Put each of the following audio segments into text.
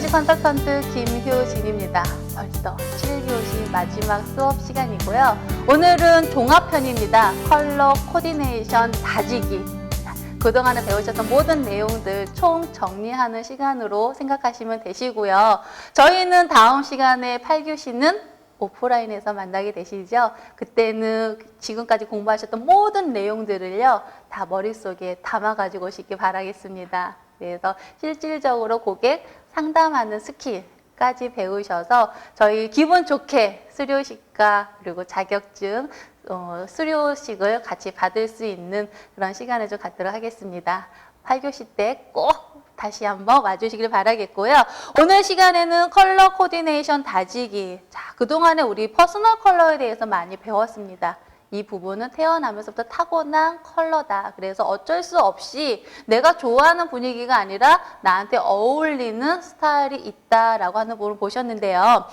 뷰티 컨설턴트 김효진입니다. 벌써 7교시 마지막 수업 시간이고요. 오늘은 종합편입니다. 컬러 코디네이션 다지기. 그동안에 배우셨던 모든 내용들 총 정리하는 시간으로 생각하시면 되시고요. 저희는 다음 시간에 8교시는 오프라인에서 만나게 되시죠. 그때는 지금까지 공부하셨던 모든 내용들을요, 다 머릿속에 담아가지고 오시기 바라겠습니다. 그래서 실질적으로 고객 상담하는 스킬까지 배우셔서 저희 기분 좋게 수료식과 그리고 자격증, 수료식을 같이 받을 수 있는 그런 시간을 좀 갖도록 하겠습니다. 8교시 때 꼭 다시 한번 와주시길 바라겠고요. 오늘 시간에는 컬러 코디네이션 다지기. 자, 그동안에 우리 퍼스널 컬러에 대해서 많이 배웠습니다. 이 부분은 태어나면서부터 타고난 컬러다. 그래서 어쩔 수 없이 내가 좋아하는 분위기가 아니라 나한테 어울리는 스타일이 있다라고 하는 부분을 보셨는데요.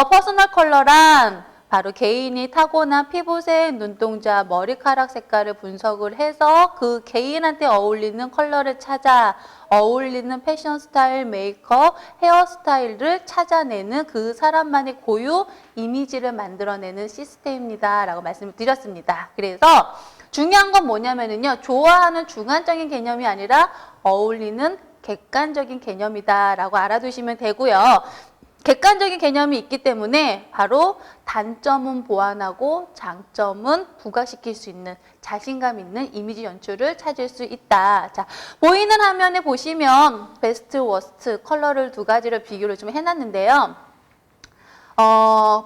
퍼스널 컬러란 바로 개인이 타고난 피부색, 눈동자, 머리카락 색깔을 분석을 해서 그 개인한테 어울리는 컬러를 찾아 어울리는 패션 스타일, 메이크업, 헤어스타일을 찾아내는 그 사람만의 고유 이미지를 만들어내는 시스템입니다. 라고 말씀을 드렸습니다. 그래서 중요한 건 뭐냐면요. 좋아하는 주관적인 개념이 아니라 어울리는 객관적인 개념이다. 라고 알아두시면 되고요. 객관적인 개념이 있기 때문에 바로 단점은 보완하고 장점은 부각시킬 수 있는 자신감 있는 이미지 연출을 찾을 수 있다. 자, 보이는 화면에 보시면 베스트, 워스트 컬러를 두 가지를 비교를 좀 해놨는데요.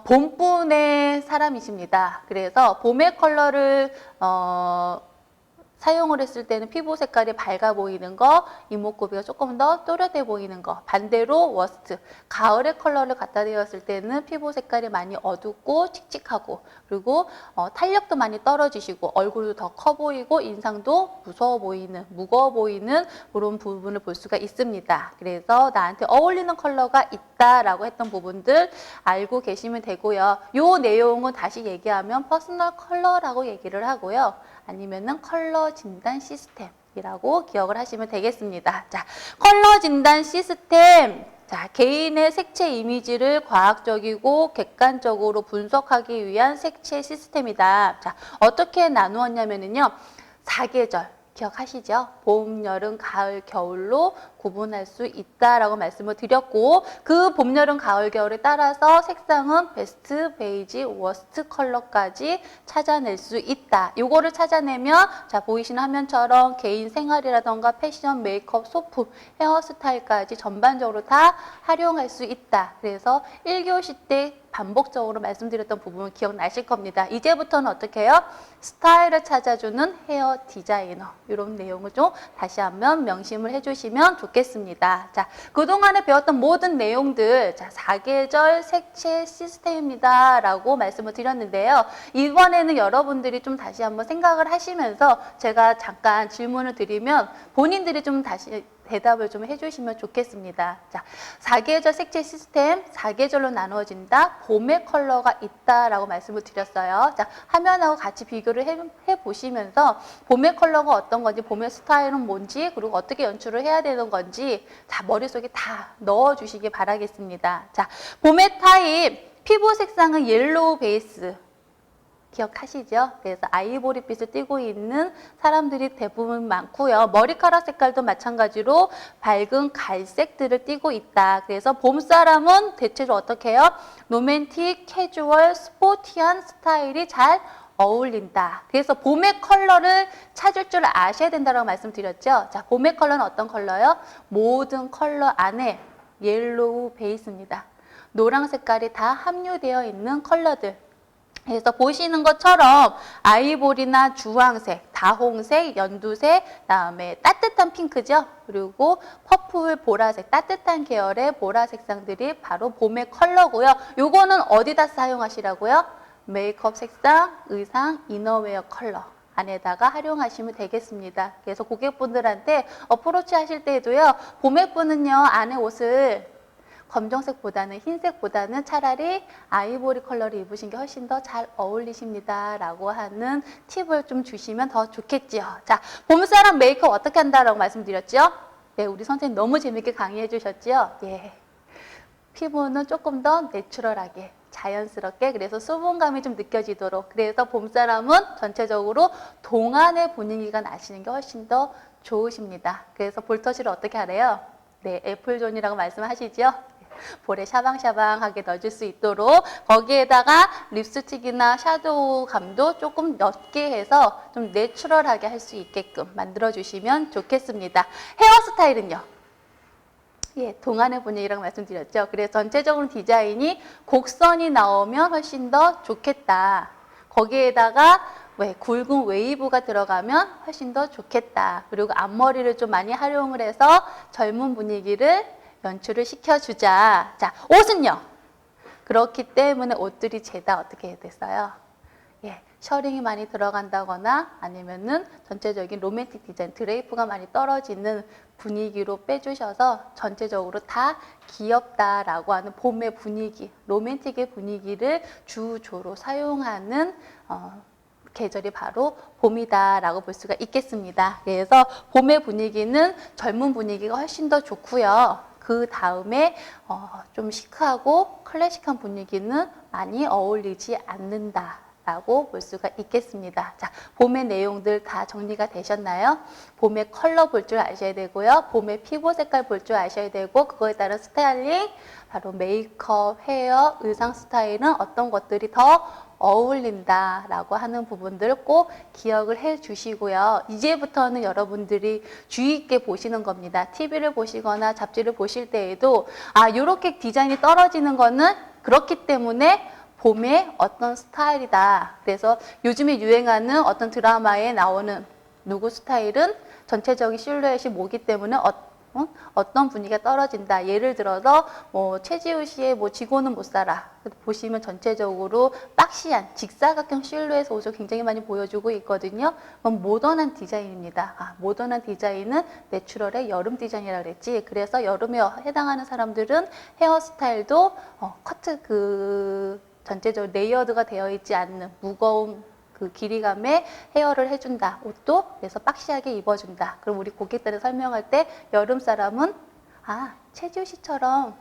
봄분의 사람이십니다. 그래서 봄의 컬러를 사용을 했을 때는 피부 색깔이 밝아 보이는 거, 이목구비가 조금 더 또렷해 보이는 거. 반대로 워스트, 가을의 컬러를 갖다 대었을 때는 피부 색깔이 많이 어둡고 칙칙하고 그리고 탄력도 많이 떨어지시고 얼굴도 더 커 보이고 인상도 무서워 보이는, 무거워 보이는 그런 부분을 볼 수가 있습니다. 그래서 나한테 어울리는 컬러가 있다라고 했던 부분들 알고 계시면 되고요. 이 내용은 다시 얘기하면 퍼스널 컬러라고 얘기를 하고요. 아니면은 컬러 진단 시스템이라고 기억을 하시면 되겠습니다. 자, 컬러 진단 시스템. 자, 개인의 색채 이미지를 과학적이고 객관적으로 분석하기 위한 색채 시스템이다. 자, 어떻게 나누었냐면요. 4계절. 기억하시죠? 봄, 여름, 가을, 겨울로 구분할 수 있다라고 말씀을 드렸고 그 봄, 여름, 가을, 겨울에 따라서 색상은 베스트, 베이지, 워스트 컬러까지 찾아낼 수 있다. 요거를 찾아내면 자 보이시는 화면처럼 개인 생활이라던가 패션, 메이크업, 소품, 헤어스타일까지 전반적으로 다 활용할 수 있다. 그래서 1교시 때 반복적으로 말씀드렸던 부분은 기억나실 겁니다. 이제부터는 어떻게 해요? 스타일을 찾아주는 헤어 디자이너. 이런 내용을 좀 다시 한번 명심을 해주시면 좋겠습니다. 자, 그동안에 배웠던 모든 내용들, 자, 4계절 색채 시스템입니다. 라고 말씀을 드렸는데요. 이번에는 여러분들이 좀 다시 한번 생각을 하시면서 제가 잠깐 질문을 드리면 본인들이 좀 다시 대답을 좀 해주시면 좋겠습니다. 자, 4계절 색채 시스템, 4계절로 나누어진다. 봄의 컬러가 있다라고 말씀을 드렸어요. 자, 화면하고 같이 비교를 해보시면서 봄의 컬러가 어떤 건지, 봄의 스타일은 뭔지, 그리고 어떻게 연출을 해야 되는 건지 다 머릿속에 다 넣어주시기 바라겠습니다. 자, 봄의 타입, 피부 색상은 옐로우 베이스. 기억하시죠? 그래서 아이보리빛을 띠고 있는 사람들이 대부분 많고요. 머리카락 색깔도 마찬가지로 밝은 갈색들을 띠고 있다. 그래서 봄 사람은 대체로 어떻게 해요? 로맨틱, 캐주얼, 스포티한 스타일이 잘 어울린다. 그래서 봄의 컬러를 찾을 줄 아셔야 된다고 말씀드렸죠? 자, 봄의 컬러는 어떤 컬러요? 모든 컬러 안에 옐로우 베이스입니다. 노랑 색깔이 다 함유되어 있는 컬러들. 그래서 보시는 것처럼 아이보리나 주황색, 다홍색, 연두색, 그다음에 따뜻한 핑크죠. 그리고 퍼플, 보라색, 따뜻한 계열의 보라 색상들이 바로 봄의 컬러고요. 요거는 어디다 사용하시라고요? 메이크업 색상, 의상, 이너웨어 컬러 안에다가 활용하시면 되겠습니다. 그래서 고객분들한테 어프로치 하실 때도요. 봄의 분은요. 안에 옷을 검정색보다는 흰색보다는 차라리 아이보리 컬러를 입으신 게 훨씬 더 잘 어울리십니다. 라고 하는 팁을 좀 주시면 더 좋겠지요. 자, 봄사람 메이크업 어떻게 한다라고 말씀드렸죠? 네, 우리 선생님 너무 재밌게 강의해 주셨죠? 예. 피부는 조금 더 내추럴하게 자연스럽게 그래서 수분감이 좀 느껴지도록 그래서 봄사람은 전체적으로 동안의 분위기가 나시는 게 훨씬 더 좋으십니다. 그래서 볼터치를 어떻게 하래요? 네, 애플존이라고 말씀하시죠? 볼에 샤방샤방하게 넣어줄 수 있도록 거기에다가 립스틱이나 샤도우감도 조금 넣게 해서 좀 내추럴하게 할 수 있게끔 만들어주시면 좋겠습니다. 헤어스타일은요? 예, 동안의 분위기라고 말씀드렸죠. 그래서 전체적으로 디자인이 곡선이 나오면 훨씬 더 좋겠다. 거기에다가 굵은 웨이브가 들어가면 훨씬 더 좋겠다. 그리고 앞머리를 좀 많이 활용을 해서 젊은 분위기를 연출을 시켜주자. 자, 옷은요? 그렇기 때문에 옷들이 죄다 어떻게 됐어요? 예, 셔링이 많이 들어간다거나 아니면은 전체적인 로맨틱 디자인, 드레이프가 많이 떨어지는 분위기로 빼주셔서 전체적으로 다 귀엽다라고 하는 봄의 분위기, 로맨틱의 분위기를 주조로 사용하는 계절이 바로 봄이다라고 볼 수가 있겠습니다. 그래서 봄의 분위기는 젊은 분위기가 훨씬 더 좋고요. 그 다음에 좀 시크하고 클래식한 분위기는 많이 어울리지 않는다라고 볼 수가 있겠습니다. 자, 봄의 내용들 다 정리가 되셨나요? 봄의 컬러 볼 줄 아셔야 되고요. 봄의 피부 색깔 볼 줄 아셔야 되고 그거에 따른 스타일링, 바로 메이크업, 헤어, 의상 스타일은 어떤 것들이 더 어울린다라고 하는 부분들을 꼭 기억을 해 주시고요. 이제부터는 여러분들이 주의 있게 보시는 겁니다. TV를 보시거나 잡지를 보실 때에도 이렇게 디자인이 떨어지는 거는 그렇기 때문에 봄의 어떤 스타일이다. 그래서 요즘에 유행하는 어떤 드라마에 나오는 누구 스타일은 전체적인 실루엣이 뭐기 때문에 어떤 분위기가 떨어진다. 예를 들어서 최지우 씨의 지고는 못 살아. 보시면 전체적으로 박시한 직사각형 실루엣 옷을 굉장히 많이 보여주고 있거든요. 그건 모던한 디자인입니다. 모던한 디자인은 내추럴의 여름 디자인이라고 그랬지. 그래서 여름에 해당하는 사람들은 헤어스타일도 커트 전체적으로 레이어드가 되어 있지 않는 무거운 그 길이감의 헤어를 해준다. 옷도 그래서 박시하게 입어준다. 그럼 우리 고객들을 설명할 때 여름 사람은 최지우 씨처럼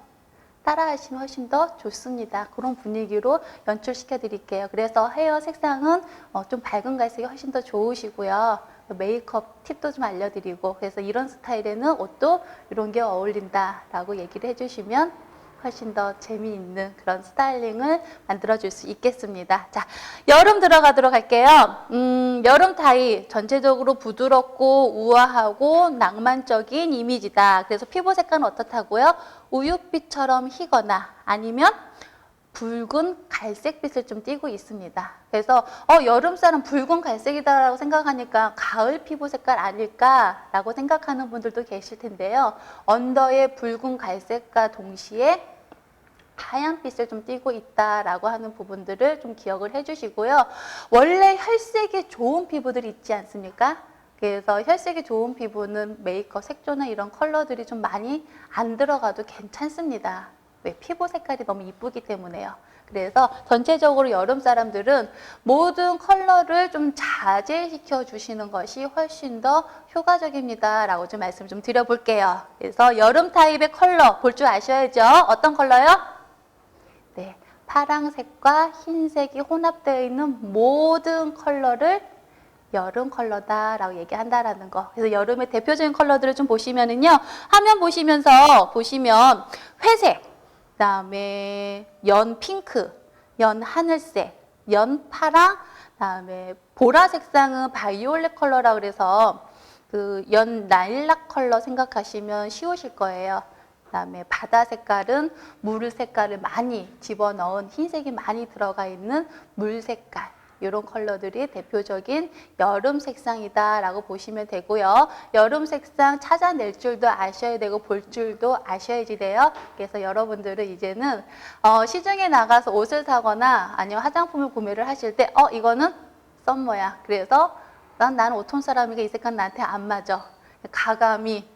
따라하시면 훨씬 더 좋습니다. 그런 분위기로 연출시켜 드릴게요. 그래서 헤어 색상은 좀 밝은 갈색이 훨씬 더 좋으시고요. 메이크업 팁도 좀 알려드리고 그래서 이런 스타일에는 옷도 이런 게 어울린다라고 얘기를 해주시면 훨씬 더 재미있는 그런 스타일링을 만들어줄 수 있겠습니다. 자, 여름 들어가도록 할게요. 여름 타입 전체적으로 부드럽고 우아하고 낭만적인 이미지다. 그래서 피부 색깔은 어떻다고요? 우윳빛처럼 희거나 아니면 붉은 갈색빛을 좀 띠고 있습니다. 그래서 여름 사람 붉은 갈색이다라고 생각하니까 가을 피부 색깔 아닐까라고 생각하는 분들도 계실 텐데요. 언더의 붉은 갈색과 동시에 하얀빛을 좀 띠고 있다라고 하는 부분들을 좀 기억을 해주시고요. 원래 혈색이 좋은 피부들이 있지 않습니까? 그래서 혈색이 좋은 피부는 메이크업, 색조나 이런 컬러들이 좀 많이 안 들어가도 괜찮습니다. 왜? 피부 색깔이 너무 이쁘기 때문에요. 그래서 전체적으로 여름 사람들은 모든 컬러를 좀 자제시켜 주시는 것이 훨씬 더 효과적입니다. 라고 좀 말씀 좀 드려볼게요. 그래서 여름 타입의 컬러 볼 줄 아셔야죠. 어떤 컬러요? 네, 파랑색과 흰색이 혼합되어 있는 모든 컬러를 여름 컬러다라고 얘기한다라는 거. 그래서 여름의 대표적인 컬러들을 좀 보시면은요. 화면 보시면 회색, 그다음에 연 핑크, 연 하늘색, 연 파랑, 그다음에 보라 색상은 바이올렛 컬러라고 그래서 그 연 라일락 컬러 생각하시면 쉬우실 거예요. 그다음에 바다 색깔은 물 색깔을 많이 집어넣은 흰색이 많이 들어가 있는 물 색깔. 이런 컬러들이 대표적인 여름 색상이다라고 보시면 되고요. 여름 색상 찾아낼 줄도 아셔야 되고 볼 줄도 아셔야지 돼요. 그래서 여러분들은 이제는 시중에 나가서 옷을 사거나 아니면 화장품을 구매를 하실 때 이거는 썸머야. 그래서 나는 옷톤 사람이니까 이 색깔 나한테 안 맞아. 가감이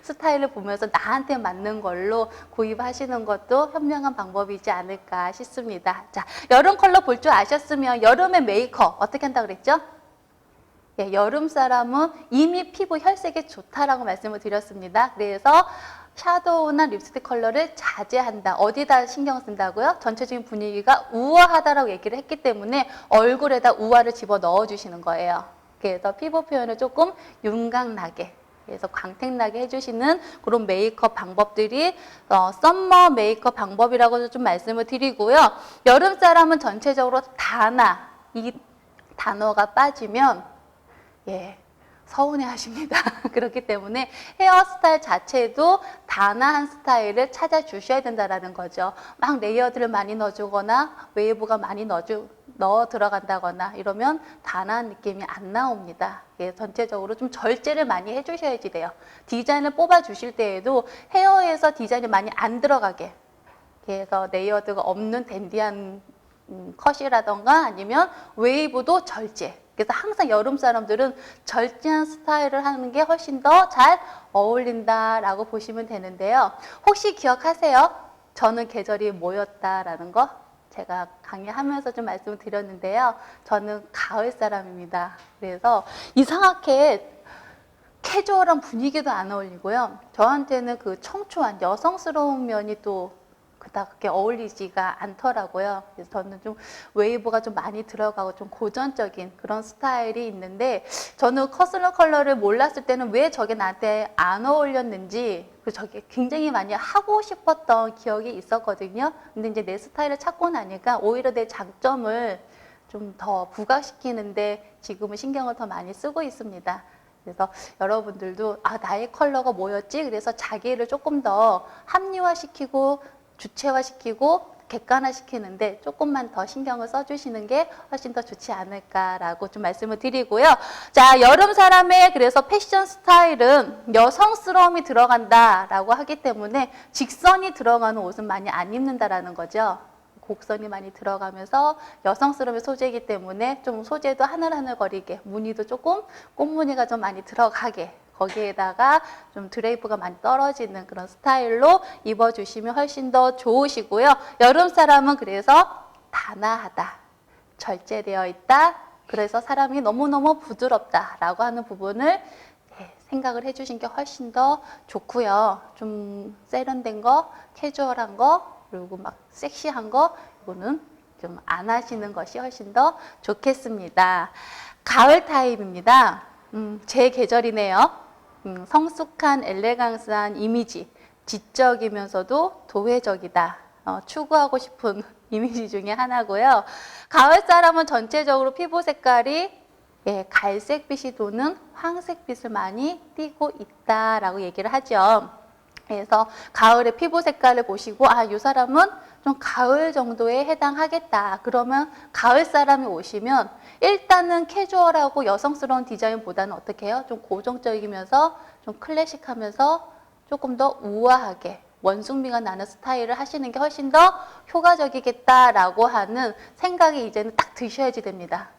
스타일을 보면서 나한테 맞는 걸로 구입하시는 것도 현명한 방법이지 않을까 싶습니다. 자, 여름 컬러 볼 줄 아셨으면 여름의 메이크업 어떻게 한다 그랬죠? 예, 여름 사람은 이미 피부 혈색이 좋다라고 말씀을 드렸습니다. 그래서 샤도우나 립스틱 컬러를 자제한다. 어디다 신경 쓴다고요? 전체적인 분위기가 우아하다라고 얘기를 했기 때문에 얼굴에다 우아를 집어 넣어 주시는 거예요. 그래서 피부 표현을 조금 윤곽나게, 그래서 광택나게 해주시는 그런 메이크업 방법들이 썸머 메이크업 방법이라고 좀 말씀을 드리고요. 여름 사람은 전체적으로 다나, 이 단어가 빠지면 서운해 하십니다. 그렇기 때문에 헤어스타일 자체도 단아한 스타일을 찾아주셔야 된다는 거죠. 막 레이어드를 많이 넣어주거나 웨이브가 많이 넣어 들어간다거나 이러면 단아한 느낌이 안 나옵니다. 전체적으로 좀 절제를 많이 해주셔야지 돼요. 디자인을 뽑아주실 때에도 헤어에서 디자인이 많이 안 들어가게, 그래서 레이어드가 없는 댄디한 컷이라던가 아니면 웨이브도 절제. 그래서 항상 여름 사람들은 절제한 스타일을 하는 게 훨씬 더 잘 어울린다라고 보시면 되는데요. 혹시 기억하세요? 저는 계절이 뭐였다라는 거? 제가 강의하면서 좀 말씀을 드렸는데요. 저는 가을 사람입니다. 그래서 이상하게 캐주얼한 분위기도 안 어울리고요. 저한테는 그 청초한 여성스러운 면이 또 그렇게 어울리지가 않더라고요. 그래서 저는 좀 웨이브가 좀 많이 들어가고 좀 고전적인 그런 스타일이 있는데, 저는 커슬러 컬러를 몰랐을 때는 왜 저게 나한테 안 어울렸는지 저게 굉장히 많이 하고 싶었던 기억이 있었거든요. 근데 이제 내 스타일을 찾고 나니까 오히려 내 장점을 좀 더 부각시키는데 지금은 신경을 더 많이 쓰고 있습니다. 그래서 여러분들도 나의 컬러가 뭐였지? 그래서 자기를 조금 더 합리화시키고 주체화시키고 객관화시키는데 조금만 더 신경을 써주시는 게 훨씬 더 좋지 않을까라고 좀 말씀을 드리고요. 자, 여름 사람의 그래서 패션 스타일은 여성스러움이 들어간다라고 하기 때문에 직선이 들어가는 옷은 많이 안 입는다라는 거죠. 곡선이 많이 들어가면서 여성스러움의 소재이기 때문에 좀 소재도 하늘하늘거리게, 무늬도 조금 꽃무늬가 좀 많이 들어가게, 거기에다가 좀 드레이프가 많이 떨어지는 그런 스타일로 입어주시면 훨씬 더 좋으시고요. 여름 사람은 그래서 단아하다, 절제되어 있다, 그래서 사람이 너무너무 부드럽다라고 하는 부분을 생각을 해주신 게 훨씬 더 좋고요. 좀 세련된 거, 캐주얼한 거, 그리고 막 섹시한 거, 이거는 좀 안 하시는 것이 훨씬 더 좋겠습니다. 가을 타입입니다. 제 계절이네요. 성숙한 엘레강스한 이미지, 지적이면서도 도회적이다, 추구하고 싶은 이미지 중에 하나고요. 가을 사람은 전체적으로 피부 색깔이 갈색빛이 도는 황색빛을 많이 띠고 있다라고 얘기를 하죠. 그래서 가을의 피부 색깔을 보시고 이 사람은 좀 가을 정도에 해당하겠다. 그러면 가을 사람이 오시면 일단은 캐주얼하고 여성스러운 디자인보다는 어떻게 해요? 좀 고정적이면서 좀 클래식하면서 조금 더 우아하게 원숭미가 나는 스타일을 하시는 게 훨씬 더 효과적이겠다라고 하는 생각이 이제는 딱 드셔야지 됩니다.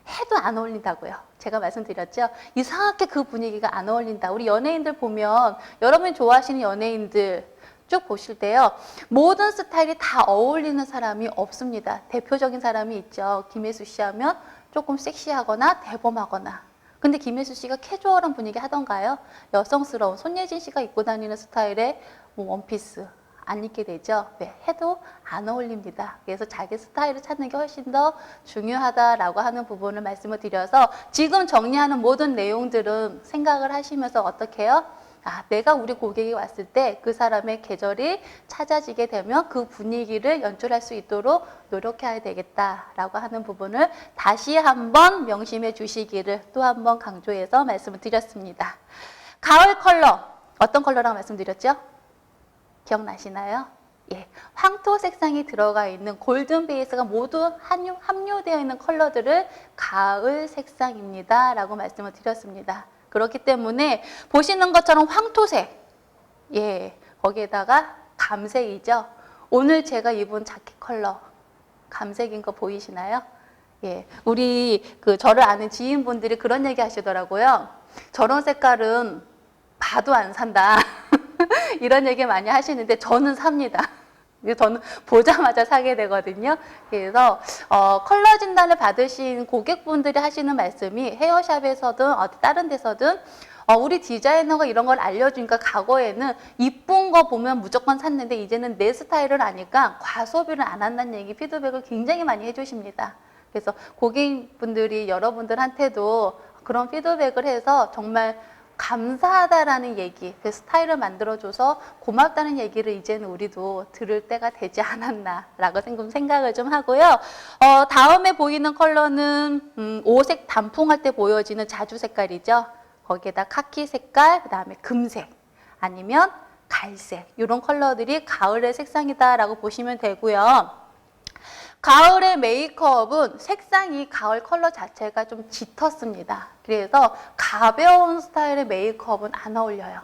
해도 안 어울린다고요. 제가 말씀드렸죠. 이상하게 그 분위기가 안 어울린다. 우리 연예인들 보면, 여러분이 좋아하시는 연예인들 쭉 보실 때요, 모든 스타일이 다 어울리는 사람이 없습니다. 대표적인 사람이 있죠. 김혜수 씨 하면 조금 섹시하거나 대범하거나. 근데 김혜수 씨가 캐주얼한 분위기 하던가요? 여성스러운 손예진 씨가 입고 다니는 스타일의 원피스 안 입게 되죠. 해도 안 어울립니다. 그래서 자기 스타일을 찾는 게 훨씬 더 중요하다라고 하는 부분을 말씀을 드려서, 지금 정리하는 모든 내용들은 생각을 하시면서 어떻게 해요? 내가 우리 고객이 왔을 때 그 사람의 계절이 찾아지게 되면 그 분위기를 연출할 수 있도록 노력해야 되겠다라고 하는 부분을 다시 한번 명심해 주시기를 또 한번 강조해서 말씀을 드렸습니다. 가을 컬러, 어떤 컬러라고 말씀드렸죠? 기억나시나요? 황토 색상이 들어가 있는 골든 베이스가 모두 함유되어 있는 컬러들을 가을 색상입니다 라고 말씀을 드렸습니다. 그렇기 때문에 보시는 것처럼 황토색, 거기에다가 감색이죠. 오늘 제가 입은 자켓 컬러 감색인 거 보이시나요? 우리 저를 아는 지인분들이 그런 얘기 하시더라고요. 저런 색깔은 봐도 안 산다. 이런 얘기 많이 하시는데 저는 삽니다. 저는 보자마자 사게 되거든요. 그래서 컬러 진단을 받으신 고객분들이 하시는 말씀이 헤어샵에서든 다른 데서든 우리 디자이너가 이런 걸 알려주니까 과거에는 이쁜 거 보면 무조건 샀는데 이제는 내 스타일을 아니까 과소비를 안 한다는 얘기 피드백을 굉장히 많이 해주십니다. 그래서 고객분들이 여러분들한테도 그런 피드백을 해서 정말 감사하다라는 얘기, 그 스타일을 만들어줘서 고맙다는 얘기를 이제는 우리도 들을 때가 되지 않았나라고 생각을 좀 하고요. 다음에 보이는 컬러는 오색 단풍할 때 보여지는 자주 색깔이죠. 거기에다 카키 색깔, 그 다음에 금색, 아니면 갈색 이런 컬러들이 가을의 색상이다라고 보시면 되고요. 가을의 메이크업은 색상이 가을 컬러 자체가 좀 짙었습니다. 그래서 가벼운 스타일의 메이크업은 안 어울려요.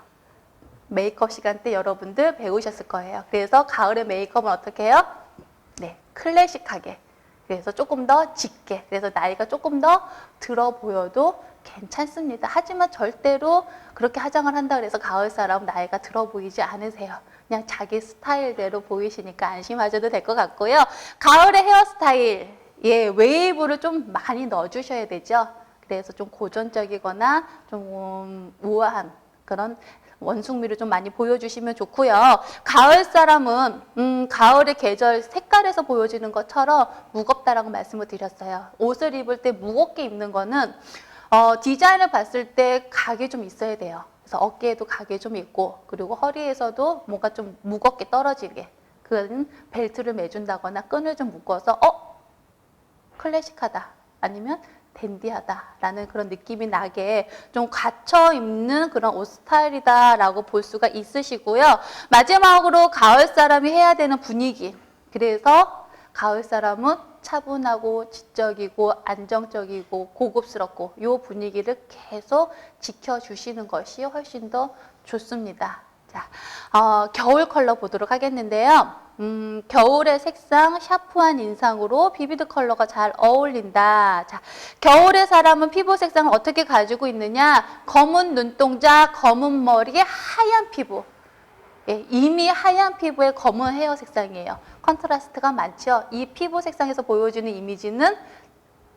메이크업 시간 때 여러분들 배우셨을 거예요. 그래서 가을의 메이크업은 어떻게 해요? 네, 클래식하게. 그래서 조금 더 짙게. 그래서 나이가 조금 더 들어 보여도 괜찮습니다. 하지만 절대로 그렇게 화장을 한다 그래서 가을 사람 나이가 들어 보이지 않으세요. 그냥 자기 스타일대로 보이시니까 안심하셔도 될 것 같고요. 가을의 헤어스타일, 예, 웨이브를 좀 많이 넣어주셔야 되죠. 그래서 좀 고전적이거나 좀 우아한 그런 원숭미를 좀 많이 보여주시면 좋고요. 가을 사람은 가을의 계절 색깔에서 보여지는 것처럼 무겁다라고 말씀을 드렸어요. 옷을 입을 때 무겁게 입는 거는 디자인을 봤을 때 각이 좀 있어야 돼요. 그래서 어깨에도 각이 좀 있고, 그리고 허리에서도 뭔가 좀 무겁게 떨어지게, 그건 벨트를 매준다거나 끈을 좀 묶어서 클래식하다 아니면 댄디하다라는 그런 느낌이 나게 좀 갖춰 입는 그런 옷 스타일이다라고 볼 수가 있으시고요. 마지막으로 가을 사람이 해야 되는 분위기. 그래서 가을 사람은 차분하고 지적이고 안정적이고 고급스럽고 이 분위기를 계속 지켜주시는 것이 훨씬 더 좋습니다. 자, 겨울 컬러 보도록 하겠는데요. 겨울의 색상 샤프한 인상으로 비비드 컬러가 잘 어울린다. 자, 겨울의 사람은 피부 색상을 어떻게 가지고 있느냐? 검은 눈동자, 검은 머리에 하얀 피부. 예, 이미 하얀 피부에 검은 헤어 색상이에요. 컨트라스트가 많죠. 이 피부 색상에서 보여주는 이미지는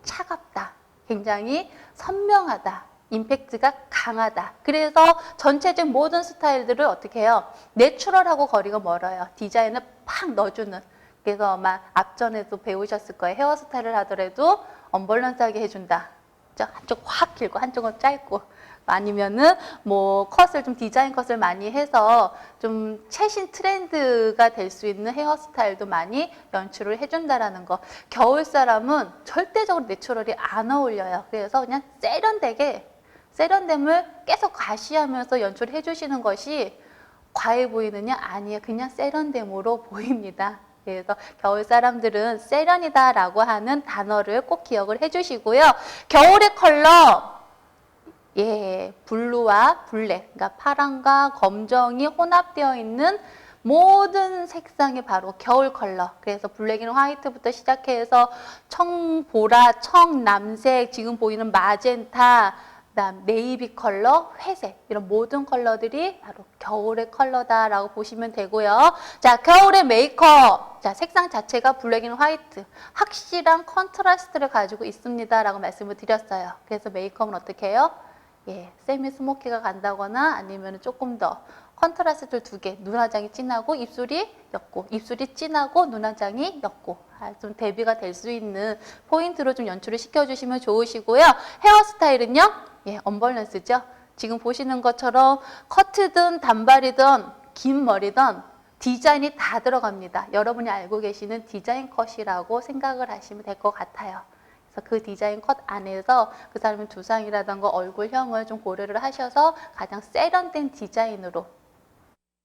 차갑다. 굉장히 선명하다. 임팩트가 강하다. 그래서 전체적 모든 스타일들을 어떻게 해요? 내추럴하고 거리가 멀어요. 디자인을 팍 넣어주는. 그래서 아마 앞전에도 배우셨을 거예요. 헤어스타일을 하더라도 언밸런스하게 해준다. 한쪽 확 길고 한쪽은 짧고. 아니면은 뭐 컷을 좀 디자인 컷을 많이 해서 좀 최신 트렌드가 될 수 있는 헤어스타일도 많이 연출을 해준다라는 거. 겨울 사람은 절대적으로 내추럴이 안 어울려요. 그래서 그냥 세련됨을 계속 과시하면서 연출해 주시는 것이 과해 보이느냐? 아니에요. 그냥 세련됨으로 보입니다. 그래서 겨울 사람들은 세련이다라고 하는 단어를 꼭 기억을 해주시고요. 겨울의 컬러, 예, 블루와 블랙, 그러니까 파랑과 검정이 혼합되어 있는 모든 색상이 바로 겨울 컬러. 그래서 블랙 앤 화이트부터 시작해서 청보라, 청남색, 지금 보이는 마젠타, 그다음 네이비 컬러, 회색 이런 모든 컬러들이 바로 겨울의 컬러다라고 보시면 되고요. 자, 겨울의 메이크업. 자, 색상 자체가 블랙 앤 화이트. 확실한 컨트라스트를 가지고 있습니다라고 말씀을 드렸어요. 그래서 메이크업은 어떻게 해요? 예, 세미 스모키가 간다거나 아니면 조금 더 컨트라스트를 두 개, 눈화장이 진하고 입술이 옅고, 입술이 진하고 눈화장이 옅고, 좀 대비가 될 수 있는 포인트로 좀 연출을 시켜주시면 좋으시고요. 헤어스타일은요, 예, 언밸런스죠. 지금 보시는 것처럼 커트든 단발이든 긴 머리든 디자인이 다 들어갑니다. 여러분이 알고 계시는 디자인 컷이라고 생각을 하시면 될 것 같아요. 그 디자인 컷 안에서 그 사람의 두상이라든가 얼굴형을 좀 고려를 하셔서 가장 세련된 디자인으로,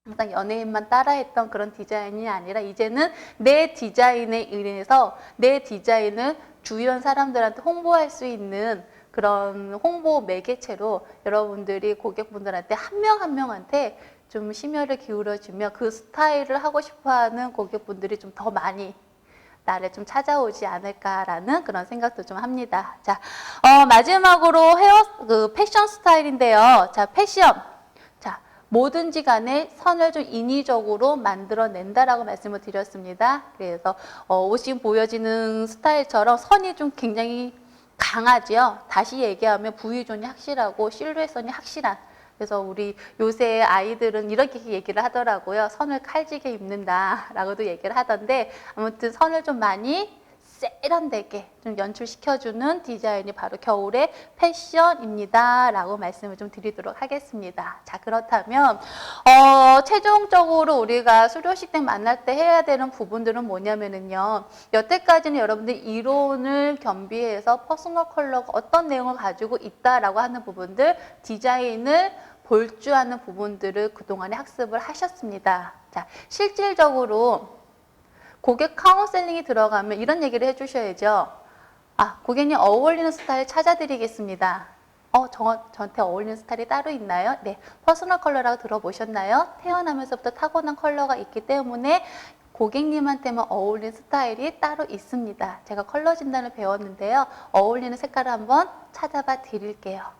항상 연예인만 따라했던 그런 디자인이 아니라 이제는 내 디자인에 의해서 내 디자인을 주변 사람들한테 홍보할 수 있는 그런 홍보 매개체로 여러분들이 고객분들한테 한 명 한 명한테 좀 심혈을 기울여주며 그 스타일을 하고 싶어하는 고객분들이 좀 더 많이 나를 좀 찾아오지 않을까라는 그런 생각도 좀 합니다. 자, 마지막으로 패션 스타일인데요. 자, 패션. 자, 뭐든지 간에 선을 좀 인위적으로 만들어낸다라고 말씀을 드렸습니다. 그래서 옷이 보여지는 스타일처럼 선이 좀 굉장히 강하지요. 다시 얘기하면 부위존이 확실하고 실루엣선이 확실한 그래서 우리 요새 아이들은 이렇게 얘기를 하더라고요. 선을 칼지게 입는다라고도 얘기를 하던데 아무튼 선을 좀 많이 세련되게 좀 연출시켜주는 디자인이 바로 겨울의 패션입니다. 라고 말씀을 좀 드리도록 하겠습니다. 자, 그렇다면 최종적으로 우리가 수료식 때 만날 때 해야 되는 부분들은 뭐냐면요. 여태까지는 여러분들 이론을 겸비해서 퍼스널 컬러가 어떤 내용을 가지고 있다라고 하는 부분들, 디자인을 볼 줄 아는 부분들을 그동안에 학습을 하셨습니다. 자, 실질적으로 고객 카운셀링이 들어가면 이런 얘기를 해주셔야죠. 아, 고객님 어울리는 스타일 찾아드리겠습니다. 저한테 어울리는 스타일이 따로 있나요? 네, 퍼스널 컬러라고 들어보셨나요? 태어나면서부터 타고난 컬러가 있기 때문에 고객님한테만 어울리는 스타일이 따로 있습니다. 제가 컬러 진단을 배웠는데요. 어울리는 색깔을 한번 찾아봐 드릴게요.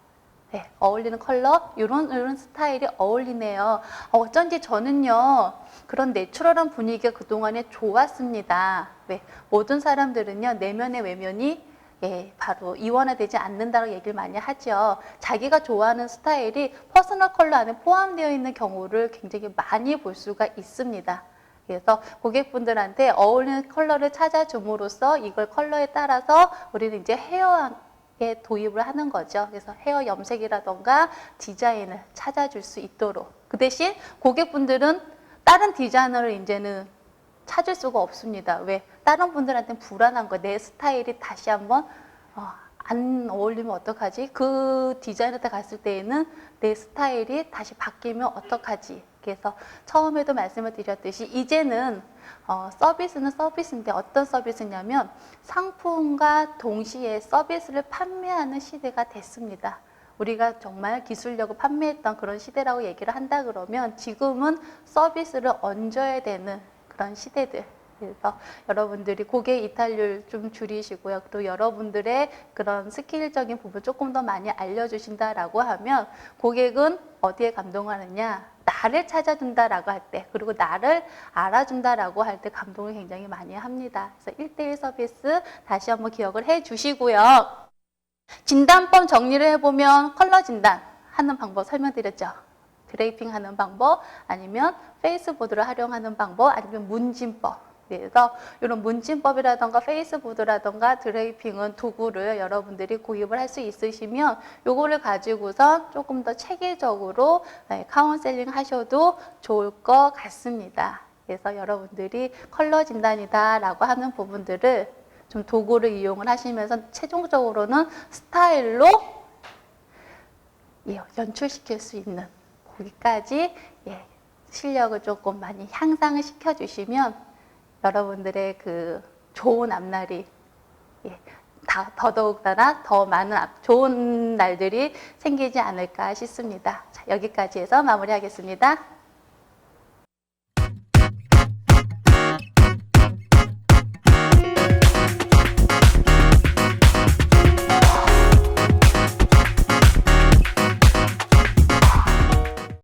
네, 어울리는 컬러, 이런 스타일이 어울리네요. 어쩐지 저는요, 그런 내추럴한 분위기가 그동안에 좋았습니다. 네, 모든 사람들은요, 내면의 외면이 바로 이원화되지 않는다고 얘기를 많이 하죠. 자기가 좋아하는 스타일이 퍼스널 컬러 안에 포함되어 있는 경우를 굉장히 많이 볼 수가 있습니다. 그래서 고객분들한테 어울리는 컬러를 찾아줌으로써 이걸 컬러에 따라서 우리는 이제 헤어에 도입을 하는 거죠. 그래서 헤어 염색이라던가 디자인을 찾아줄 수 있도록. 그 대신 고객분들은 다른 디자이너를 이제는 찾을 수가 없습니다. 왜? 다른 분들한테는 불안한 거예요. 내 스타일이 다시 한번 안 어울리면 어떡하지? 그 디자이너한테 갔을 때에는 내 스타일이 다시 바뀌면 어떡하지? 그래서 처음에도 말씀을 드렸듯이 이제는 서비스는 서비스인데 어떤 서비스냐면 상품과 동시에 서비스를 판매하는 시대가 됐습니다. 우리가 정말 기술력을 판매했던 그런 시대라고 얘기를 한다 그러면 지금은 서비스를 얹어야 되는 그런 시대들. 그래서 여러분들이 고객 이탈률 좀 줄이시고요. 또 여러분들의 그런 스킬적인 부분 조금 더 많이 알려주신다라고 하면 고객은 어디에 감동하느냐? 나를 찾아준다라고 할 때, 그리고 나를 알아준다라고 할 때 감동을 굉장히 많이 합니다. 그래서 1:1 서비스 다시 한번 기억을 해 주시고요. 진단법 정리를 해보면 컬러 진단 하는 방법 설명드렸죠. 드레이핑 하는 방법, 아니면 페이스보드를 활용하는 방법, 아니면 문진법. 그래서 이런 문진법이라던가 페이스보드라던가 드레이핑은 도구를 여러분들이 구입을 할 수 있으시면 요거를 가지고서 조금 더 체계적으로 카운셀링 하셔도 좋을 것 같습니다. 그래서 여러분들이 컬러 진단이다 라고 하는 부분들을 좀 도구를 이용을 하시면서 최종적으로는 스타일로 연출시킬 수 있는 거기까지 실력을 조금 많이 향상을 시켜주시면 여러분들의 그 좋은 앞날이 더더욱다나 더 많은 좋은 날들이 생기지 않을까 싶습니다. 자, 여기까지 해서 마무리하겠습니다.